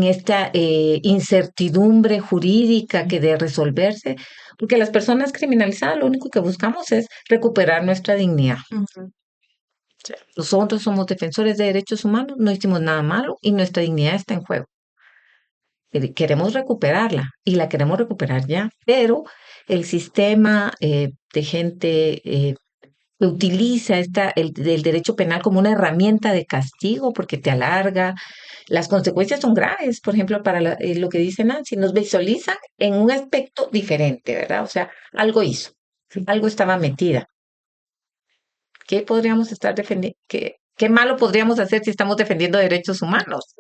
esta incertidumbre jurídica que de resolverse, porque las personas criminalizadas lo único que buscamos es recuperar nuestra dignidad.
Ujú.
Nosotros somos defensores de derechos humanos, no hicimos nada malo y nuestra dignidad está en juego. Queremos recuperarla y la queremos recuperar ya, pero el sistema de gente que utiliza el derecho penal como una herramienta de castigo porque te alarga, las consecuencias son graves. Por ejemplo, para lo que dice Nancy, nos visualizan en un aspecto diferente, ¿verdad? O sea, algo hizo, algo estaba metida. ¿Qué podríamos estar defendiendo? ¿Qué malo podríamos hacer si estamos defendiendo derechos humanos?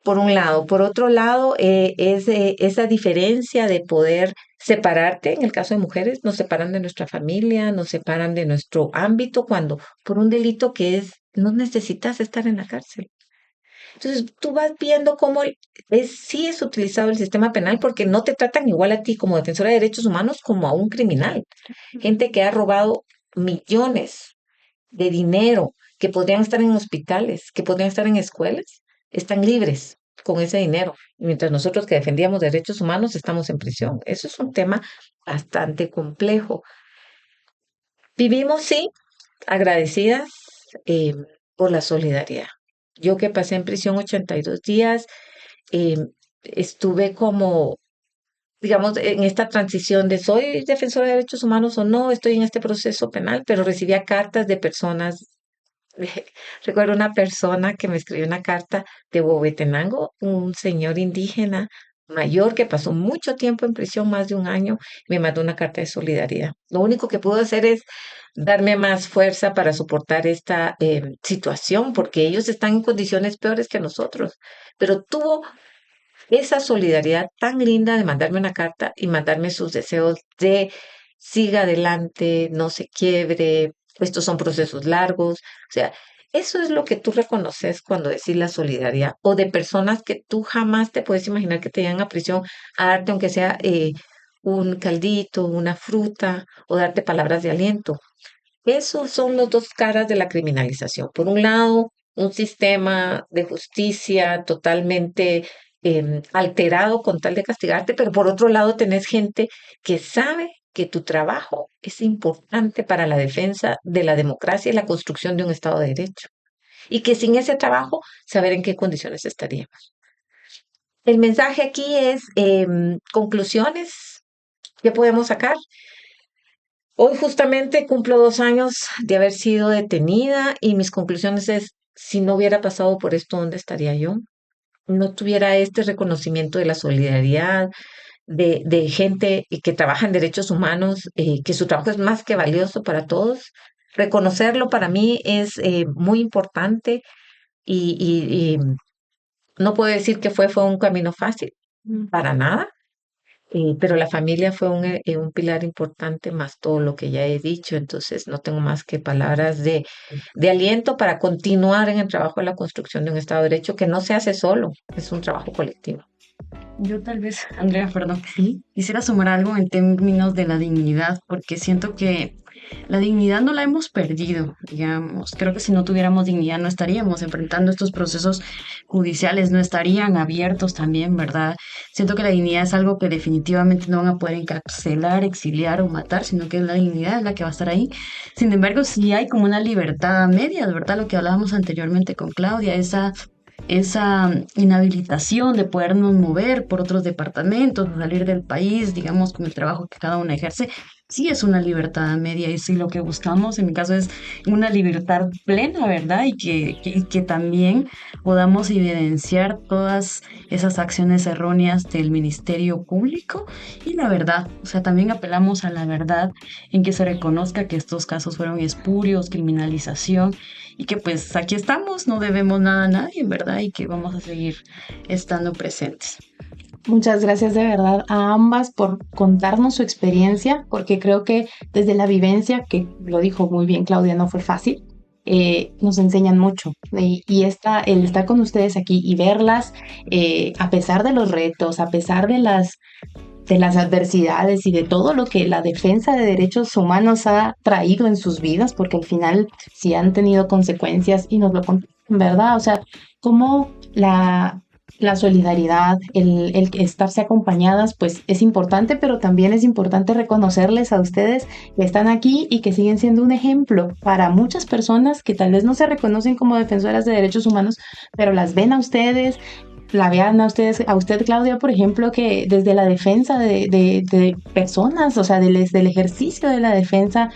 Por un lado. Por otro lado, es esa diferencia de poder separarte, en el caso de mujeres, nos separan de nuestra familia, nos separan de nuestro ámbito cuando por un delito que no necesitas estar en la cárcel. Entonces, tú vas viendo cómo sí es utilizado el sistema penal porque no te tratan igual a ti como defensora de derechos humanos como a un criminal. Gente que ha robado millones de dinero, que podrían estar en hospitales, que podrían estar en escuelas, están libres con ese dinero. Mientras nosotros que defendíamos derechos humanos estamos en prisión. Eso es un tema bastante complejo. Vivimos, sí, agradecidas eh, por la solidaridad. Yo que pasé en prisión 82 días, eh, estuve como, digamos, en esta transición de soy defensora de derechos humanos o no, estoy en este proceso penal, pero recibía cartas de personas. Recuerdo una persona que me escribió una carta de Huehuetenango, un señor indígena mayor que pasó mucho tiempo en prisión, más de un año, me mandó una carta de solidaridad. Lo único que pudo hacer es darme más fuerza para soportar esta situación, porque ellos están en condiciones peores que nosotros, pero tuvo esa solidaridad tan linda de mandarme una carta y mandarme sus deseos de siga adelante, no se quiebre, estos son procesos largos. O sea, eso es lo que tú reconoces cuando decís la solidaridad o de personas que tú jamás te puedes imaginar que te llegan a prisión a darte, aunque sea un caldito, una fruta o darte palabras de aliento. Esos son los dos caras de la criminalización. Por un lado, un sistema de justicia totalmente alterado con tal de castigarte, pero por otro lado tenés gente que sabe que tu trabajo es importante para la defensa de la democracia y la construcción de un Estado de Derecho. Y que sin ese trabajo, saber en qué condiciones estaríamos. El mensaje aquí es conclusiones que podemos sacar. Hoy justamente cumplo 2 años de haber sido detenida y mis conclusiones es, si no hubiera pasado por esto, ¿dónde estaría yo? No tuviera este reconocimiento de la solidaridad, de gente que trabaja en derechos humanos, que su trabajo es más que valioso para todos. Reconocerlo para mí es muy importante y no puedo decir que fue un camino fácil, para nada. Pero la familia fue un pilar importante, más todo lo que ya he dicho, entonces no tengo más que palabras de aliento para continuar en el trabajo de la construcción de un Estado de Derecho que no se hace solo, es un trabajo colectivo.
Yo tal vez, Andrea, perdón, quisiera sumar algo en términos de la dignidad, porque siento que la dignidad no la hemos perdido, digamos. Creo que si no tuviéramos dignidad no estaríamos enfrentando estos procesos judiciales, no estarían abiertos también, ¿verdad? Siento que la dignidad es algo que definitivamente no van a poder encarcelar, exiliar o matar, sino que la dignidad es la que va a estar ahí. Sin embargo, sí hay como una libertad a medias, ¿verdad? Lo que hablábamos anteriormente con Claudia, esa inhabilitación de podernos mover por otros departamentos, salir del país, digamos, con el trabajo que cada uno ejerce, sí es una libertad a media y sí lo que buscamos en mi caso es una libertad plena, ¿verdad? Y que también podamos evidenciar todas esas acciones erróneas del Ministerio Público y la verdad, o sea, también apelamos a la verdad en que se reconozca que estos casos fueron espurios, criminalización y que pues aquí estamos, no debemos nada a nadie, ¿verdad? Y que vamos a seguir estando presentes.
Muchas gracias de verdad a ambas por contarnos su experiencia, porque creo que desde la vivencia, que lo dijo muy bien Claudia, no fue fácil, nos enseñan mucho. El estar con ustedes aquí y verlas, a pesar de los retos, a pesar de las adversidades y de todo lo que la defensa de derechos humanos ha traído en sus vidas, porque al final sí han tenido consecuencias y nos lo contan, ¿verdad? O sea, cómo la solidaridad, el estarse acompañadas, pues es importante, pero también es importante reconocerles a ustedes que están aquí y que siguen siendo un ejemplo para muchas personas que tal vez no se reconocen como defensoras de derechos humanos, pero las ven a ustedes, la vean a usted, Claudia, por ejemplo, que desde la defensa de personas, o sea, del ejercicio de la defensa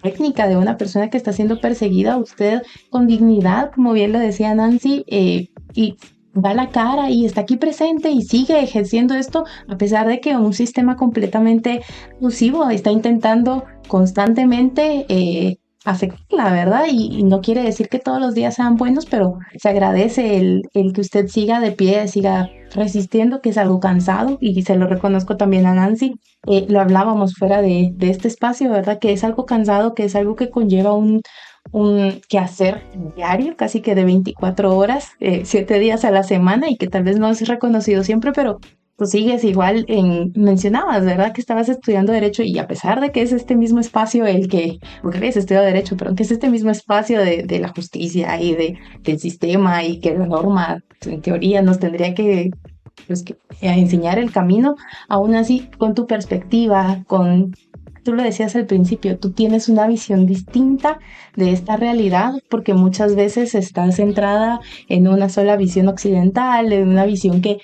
técnica de una persona que está siendo perseguida, usted con dignidad, como bien lo decía Nancy, y da la cara y está aquí presente y sigue ejerciendo esto a pesar de que un sistema completamente abusivo está intentando constantemente afectarla, ¿verdad? Y no quiere decir que todos los días sean buenos, pero se agradece el que usted siga de pie, siga resistiendo, que es algo cansado y se lo reconozco también a Nancy. Lo hablábamos fuera de este espacio, ¿verdad? Que es algo cansado, que es algo que conlleva un quehacer diario, casi que de 24 horas, 7 días a la semana y que tal vez no es reconocido siempre, pero tú sigues igual mencionabas, ¿verdad? Que estabas estudiando Derecho y a pesar de que es este mismo espacio porque habías estudiado Derecho, pero que es este mismo espacio de la justicia y del sistema y que la norma, en teoría, nos tendría que enseñar el camino, aún así, con tu perspectiva, tú lo decías al principio, tú tienes una visión distinta de esta realidad porque muchas veces está centrada en una sola visión occidental, en una visión que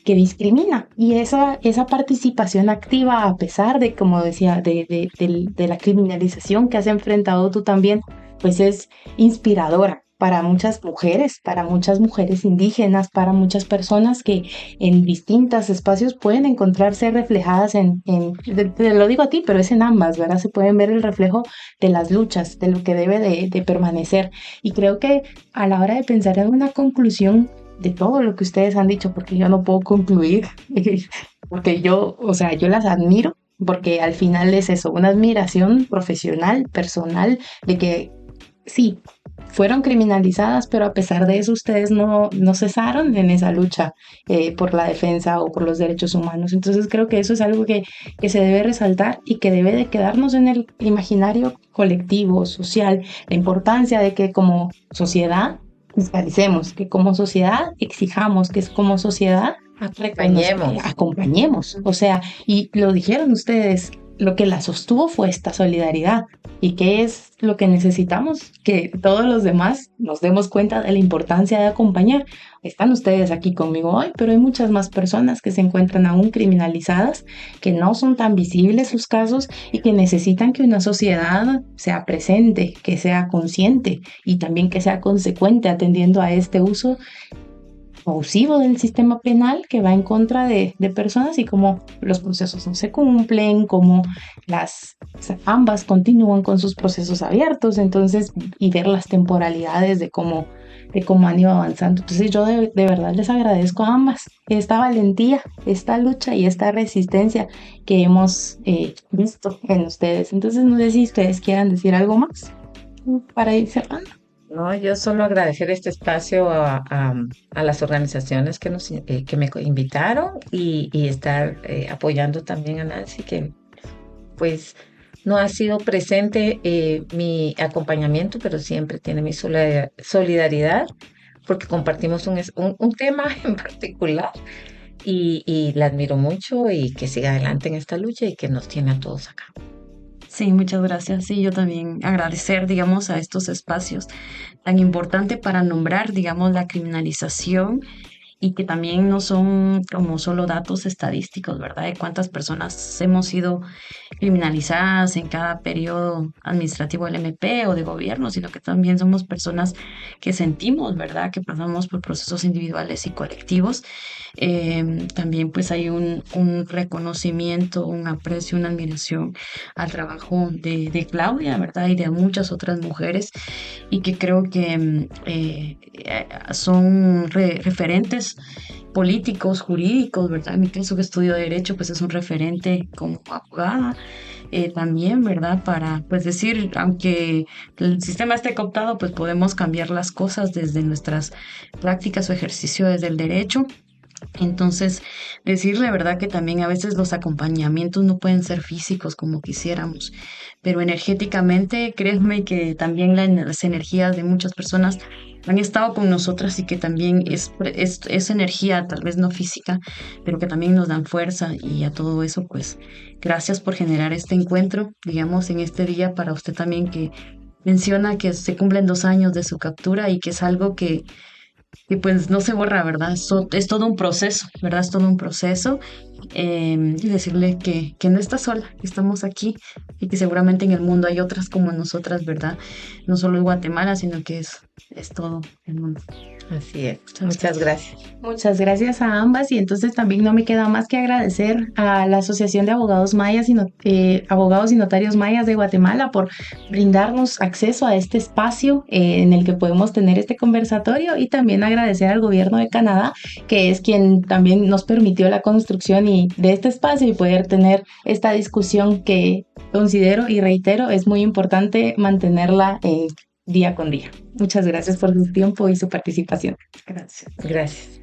discrimina. Y esa participación activa, a pesar de, como decía, de la criminalización que has enfrentado tú también, pues es inspiradora. para muchas mujeres indígenas, para muchas personas que en distintos espacios pueden encontrarse reflejadas te lo digo a ti, pero es en ambas, ¿verdad? Se pueden ver el reflejo de las luchas, de lo que debe de permanecer. Y creo que a la hora de pensar en una conclusión de todo lo que ustedes han dicho, porque yo no puedo concluir, porque yo las admiro, porque al final es eso, una admiración profesional, personal, de que sí, fueron criminalizadas, pero a pesar de eso ustedes no cesaron en esa lucha por la defensa o por los derechos humanos. Entonces creo que eso es algo que se debe resaltar y que debe de quedarnos en el imaginario colectivo, social, la importancia de que como sociedad fiscalicemos, que como sociedad exijamos, que como sociedad acompañemos. O sea, y lo dijeron ustedes, lo que la sostuvo fue esta solidaridad. ¿Y qué es lo que necesitamos? Que todos los demás nos demos cuenta de la importancia de acompañar. Están ustedes aquí conmigo hoy, pero hay muchas más personas que se encuentran aún criminalizadas, que no son tan visibles sus casos y que necesitan que una sociedad sea presente, que sea consciente y también que sea consecuente atendiendo a este uso abusivo del sistema penal que va en contra de personas y como los procesos no se cumplen, como ambas continúan con sus procesos abiertos, entonces, y ver las temporalidades de cómo han ido avanzando. Entonces yo de verdad les agradezco a ambas esta valentía, esta lucha y esta resistencia que hemos visto en ustedes. Entonces no sé si ustedes quieran decir algo más para ir cerrando.
No, yo solo agradecer este espacio a las organizaciones que me invitaron y estar apoyando también a Nancy, que pues no ha sido presente mi acompañamiento, pero siempre tiene mi solidaridad porque compartimos un tema en particular y la admiro mucho y que siga adelante en esta lucha y que nos tiene a todos acá.
Sí, muchas gracias. Sí, yo también agradecer, digamos, a estos espacios tan importantes para nombrar, digamos, la criminalización y que también no son como solo datos estadísticos, ¿verdad? De cuántas personas hemos sido criminalizadas en cada periodo administrativo del MP o de gobierno, sino que también somos personas que sentimos, ¿verdad? Que pasamos por procesos individuales y colectivos. También pues hay un reconocimiento, un aprecio, una admiración al trabajo de Claudia, ¿verdad? Y de muchas otras mujeres y que creo que son referentes políticos, jurídicos, ¿verdad? En mi caso que estudio Derecho, pues es un referente como abogada también, ¿verdad? Para, pues decir, aunque el sistema esté cooptado, pues podemos cambiar las cosas desde nuestras prácticas o ejercicio desde el derecho. Entonces, decirle, ¿verdad? Que también a veces los acompañamientos no pueden ser físicos como quisiéramos, pero energéticamente, créeme que también las energías de muchas personas han estado con nosotras y que también es energía, tal vez no física, pero que también nos dan fuerza y a todo eso, pues, gracias por generar este encuentro, digamos, en este día para usted también que menciona que se cumplen 2 años de su captura y que es algo que pues no se borra, ¿verdad? Es todo un proceso, ¿verdad? Es todo un proceso. Y decirle que no está sola, que estamos aquí y que seguramente en el mundo hay otras como nosotras, ¿verdad? No solo en Guatemala, sino que es todo el mundo.
Así es. Muchas gracias.
Muchas gracias a ambas y entonces también no me queda más que agradecer a la Asociación de Abogados Mayas Abogados y Notarios Mayas de Guatemala por brindarnos acceso a este espacio en el que podemos tener este conversatorio y también agradecer al gobierno de Canadá, que es quien también nos permitió la construcción de este espacio y poder tener esta discusión que considero y reitero es muy importante mantenerla día con día. Muchas gracias por su tiempo y su participación.
Gracias.
Gracias.